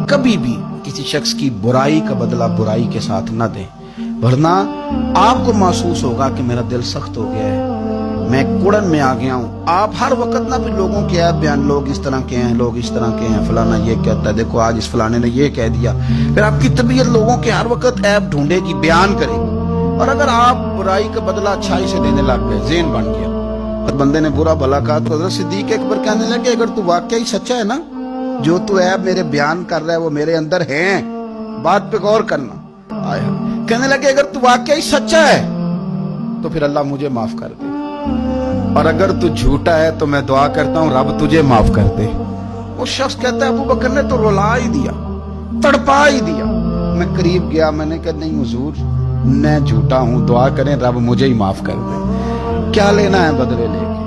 कभी भी किसी शख्स की बुराई का बदला बुराई के साथ न दें, वरना आपको महसूस होगा कि मेरा दिल सख्त हो गया है, मैं कुड़न में आ गया हूँ। आप हर वक्त ना भी लोगों के ऐप बयान, लोग इस तरह के हैं, लोग इस तरह के हैं, फलाना ये कहता है, देखो आज इस फलाने ने ये कह दिया, फिर आपकी तबीयत लोगों के हर वक्त ऐप ढूंढेगी, बयान करेगी। और अगर आप बुराई का बदला अच्छाई से देने लग गए, ज़ेन बन गया। बंदे ने बुरा भला कहा तो हज़रत सिद्दीक़ अकबर कहने लगे, अगर तू वाकई सच्चा है ना, जो तू ऐप मेरे बयान कर रहा है वो मेरे अंदर है, बात पे गौर करना। आया कहने लगे, अगर तू वाकई सच्चा है तो फिर अल्लाह मुझे माफ कर दे, और अगर तू झूठा है तो मैं दुआ करता हूँ रब तुझे माफ कर दे। वो शख्स कहता है, अबू बकर ने तो रुला ही दिया, तड़पा ही दिया। मैं करीब गया, मैंने कहा नहीं हुजूर, मैं झूठा हूँ, दुआ करें रब मुझे ही माफ कर दे। क्या लेना है बदले लेके।